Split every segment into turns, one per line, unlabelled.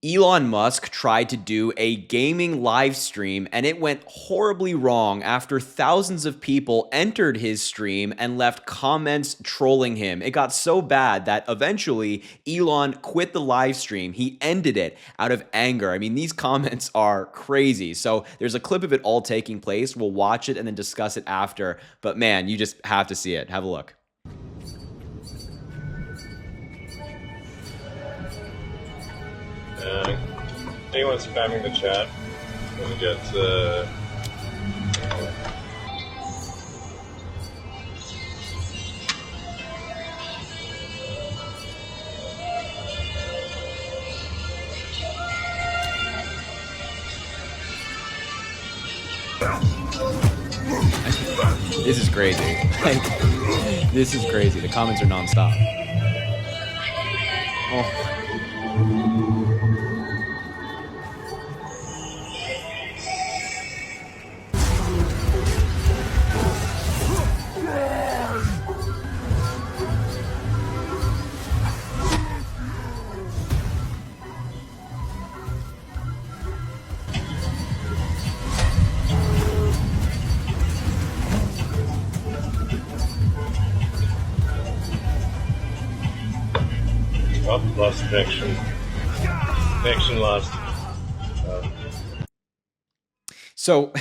Elon Musk tried to do a gaming live stream and it went horribly wrong after thousands of people entered his stream and left comments trolling him. It got so bad that eventually Elon quit the live stream. He ended it out of anger. I mean, these comments are crazy. So there's a clip of it all taking place. We'll watch it and then discuss it after. But man, you just have to see it. Have a look.
Anyone spamming the chat? Let me get
This is crazy. Like, this is crazy. The comments are nonstop. Oh.
lost connection. Connection lost.
So,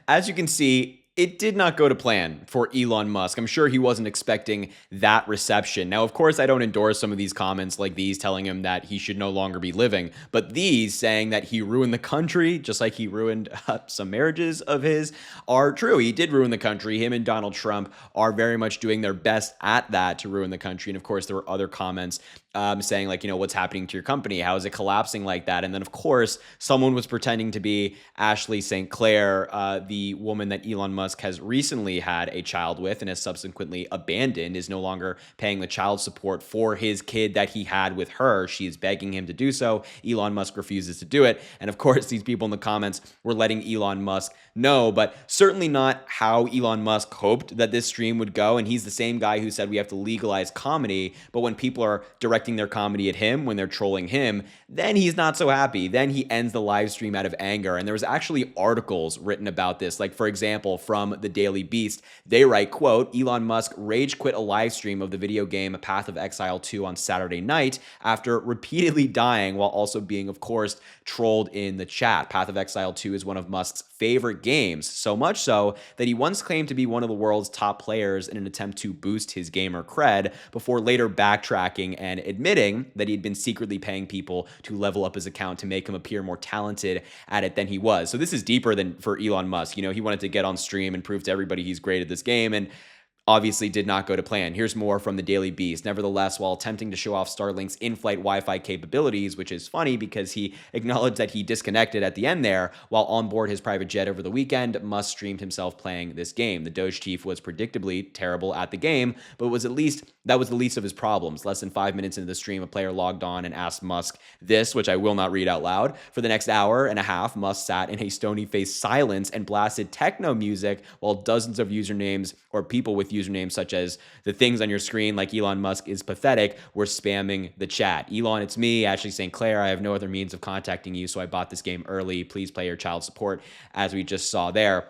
as you can see, it did not go to plan for Elon Musk. I'm sure he wasn't expecting that reception. Now, of course, I don't endorse some of these comments like these telling him that he should no longer be living, but these saying that he ruined the country, just like he ruined some marriages of his, are true. He did ruin the country. Him and Donald Trump are very much doing their best at that to ruin the country. And of course, there were other comments saying like, what's happening to your company? How is it collapsing like that? And then, of course, someone was pretending to be Ashley St. Clair, the woman that Elon Musk has recently had a child with and has subsequently abandoned, is no longer paying the child support for his kid that he had with her. She is begging him to do so. Elon Musk refuses to do it. And of course, these people in the comments were letting Elon Musk know, but certainly not how Elon Musk hoped that this stream would go. And he's the same guy who said we have to legalize comedy. But when people are directing their comedy at him, when they're trolling him, then he's not so happy. Then he ends the live stream out of anger. And there was actually articles written about this. Like, for example, from the Daily Beast, they write, quote, Elon Musk rage quit a live stream of the video game Path of Exile 2 on Saturday night after repeatedly dying while also being, of course, trolled in the chat. Path of Exile 2 is one of Musk's favorite games, so much so that he once claimed to be one of the world's top players in an attempt to boost his gamer cred before later backtracking and admitting that he'd been secretly paying people to level up his account to make him appear more talented at it than he was. So this is deeper than for Elon Musk. He wanted to get on stream and prove to everybody he's great at this game, and obviously did not go to plan. Here's more from the Daily Beast. Nevertheless, while attempting to show off Starlink's in-flight Wi-Fi capabilities, which is funny because he acknowledged that he disconnected at the end there while on board his private jet over the weekend, Musk streamed himself playing this game. The Doge chief was predictably terrible at the game, but that was the least of his problems. Less than 5 minutes into the stream, a player logged on and asked Musk this, which I will not read out loud. For the next hour and a half, Musk sat in a stony-faced silence and blasted techno music while dozens of usernames or people with usernames such as the things on your screen like Elon Musk is pathetic were spamming the chat. Elon, it's me, Ashley St. Clair. I have no other means of contacting you, so I bought this game early. Please pay your child support, as we just saw there.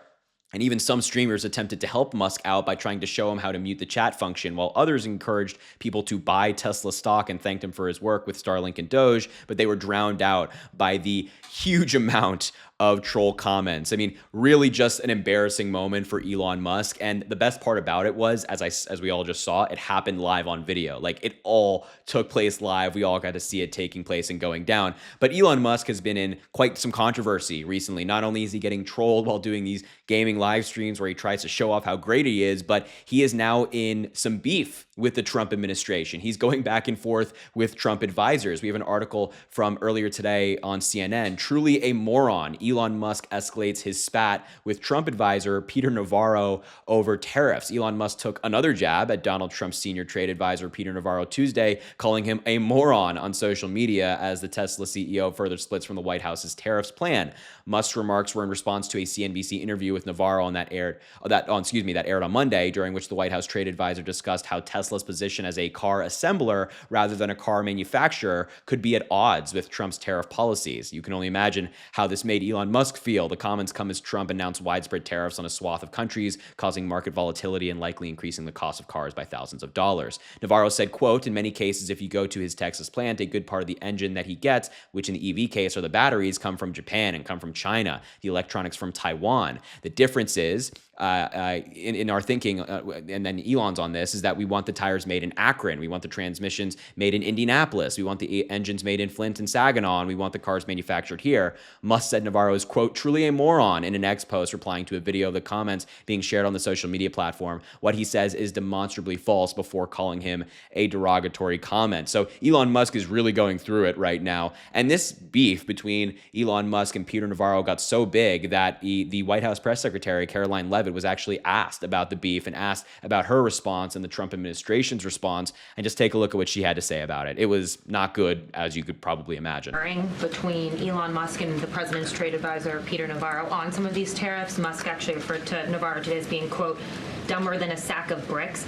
And even some streamers attempted to help Musk out by trying to show him how to mute the chat function, while others encouraged people to buy Tesla stock and thanked him for his work with Starlink and Doge, but they were drowned out by the huge amount of troll comments. I mean, really just an embarrassing moment for Elon Musk. And the best part about it was, as we all just saw, it happened live on video. Like, it all took place live. We all got to see it taking place and going down. But Elon Musk has been in quite some controversy recently. Not only is he getting trolled while doing these gaming live streams where he tries to show off how great he is, but he is now in some beef with the Trump administration. He's going back and forth with Trump advisors. We have an article from earlier today on CNN. Truly a moron. Elon Musk escalates his spat with Trump advisor Peter Navarro over tariffs. Elon Musk took another jab at Donald Trump's senior trade advisor Peter Navarro Tuesday, calling him a moron on social media as the Tesla CEO further splits from the White House's tariffs plan. Musk's remarks were in response to a CNBC interview with Navarro Navarro on that aired on Monday, during which the White House trade advisor discussed how Tesla's position as a car assembler rather than a car manufacturer could be at odds with Trump's tariff policies. You can only imagine how this made Elon Musk feel. The comments come as Trump announced widespread tariffs on a swath of countries, causing market volatility and likely increasing the cost of cars by thousands of dollars. Navarro said, quote, "In many cases, if you go to his Texas plant, a good part of the engine that he gets, which in the EV case are the batteries, come from Japan and come from China, the electronics from Taiwan. The difference is, in our thinking, and then Elon's on this, is that we want the tires made in Akron. We want the transmissions made in Indianapolis. We want the engines made in Flint and Saginaw, and we want the cars manufactured here." Musk said Navarro is, quote, "truly a moron" in an X post, replying to a video of the comments being shared on the social media platform. What he says is demonstrably false, before calling him a derogatory comment. So Elon Musk is really going through it right now. And this beef between Elon Musk and Peter Navarro got so big that the White House press secretary, Caroline Leavitt, was actually asked about the beef and asked about her response and the Trump administration's response. And just take a look at what she had to say about it. It was not good, as you could probably imagine.
Between Elon Musk and the president's trade advisor, Peter Navarro, on some of these tariffs. Musk actually referred to Navarro today as being, quote, "dumber than a sack of bricks."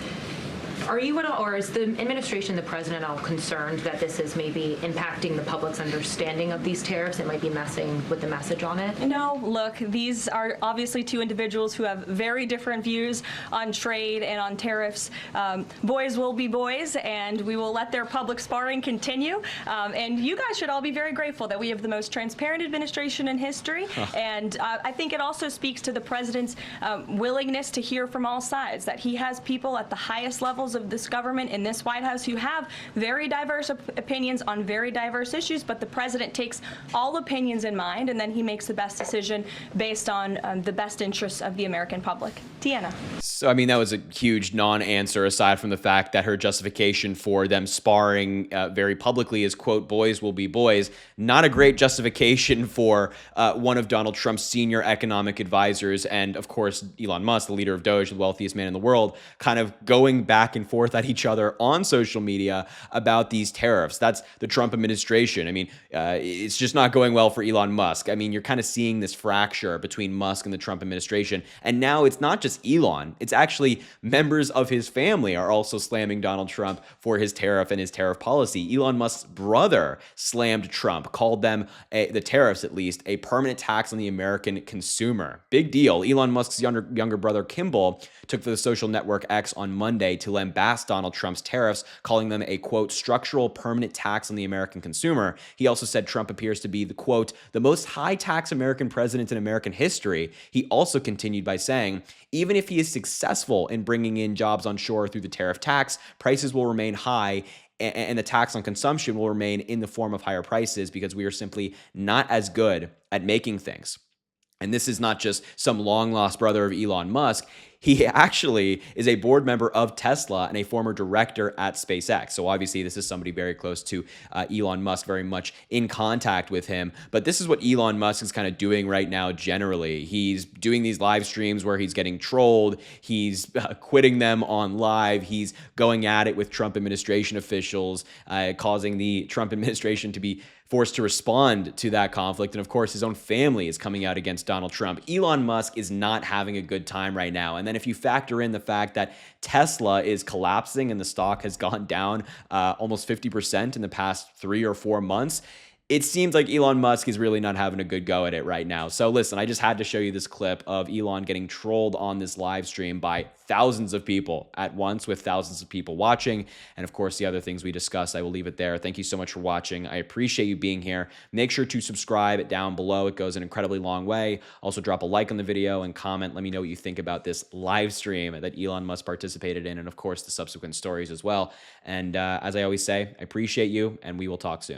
Are you at all, or is the administration, the president, all concerned that this is maybe impacting the public's understanding of these tariffs? It might be messing with the message on it?
No, look, these are obviously two individuals who have very different views on trade and on tariffs. Boys will be boys, and we will let their public sparring continue. And you guys should all be very grateful that we have the most transparent administration in history. And I think it also speaks to the president's willingness to hear from all sides, that he has people at the highest levels of this government in this White House who have very diverse opinions on very diverse issues, but the president takes all opinions in mind, and then he makes the best decision based on the best interests of the American public. Tiana.
So, I mean, that was a huge non-answer, aside from the fact that her justification for them sparring very publicly is, quote, "boys will be boys." Not a great justification for one of Donald Trump's senior economic advisors, and of course, Elon Musk, the leader of Doge, the wealthiest man in the world, kind of going back and forth at each other on social media about these tariffs. That's the Trump administration. I mean, it's just not going well for Elon Musk. I mean, you're kind of seeing this fracture between Musk and the Trump administration. And now it's not just Elon, it's actually members of his family are also slamming Donald Trump for his tariff and his tariff policy. Elon Musk's brother slammed Trump, called them, the tariffs at least, a permanent tax on the American consumer. Big deal. Elon Musk's younger brother, Kimball, took to the social network X on Monday to lambast Donald Trump's tariffs, calling them a, quote, "structural permanent tax on the American consumer." He also said Trump appears to be the, quote, "the most high tax American president in American history." He also continued by saying, even if he is successful in bringing in jobs on shore through the tariff tax, prices will remain high, and the tax on consumption will remain in the form of higher prices, because we are simply not as good at making things. And this is not just some long-lost brother of Elon Musk. He actually is a board member of Tesla and a former director at SpaceX. So obviously this is somebody very close to Elon Musk, very much in contact with him. But this is what Elon Musk is kind of doing right now generally. He's doing these live streams where he's getting trolled. He's quitting them on live. He's going at it with Trump administration officials, causing the Trump administration to be forced to respond to that conflict. And of course, his own family is coming out against Donald Trump. Elon Musk is not having a good time right now. And then if you factor in the fact that Tesla is collapsing and the stock has gone down almost 50% in the past 3 or 4 months, it seems like Elon Musk is really not having a good go at it right now. So listen, I just had to show you this clip of Elon getting trolled on this live stream by thousands of people at once, with thousands of people watching. And of course, the other things we discussed, I will leave it there. Thank you so much for watching. I appreciate you being here. Make sure to subscribe down below. It goes an incredibly long way. Also drop a like on the video and comment. Let me know what you think about this live stream that Elon Musk participated in, and of course, the subsequent stories as well. And as I always say, I appreciate you, and we will talk soon.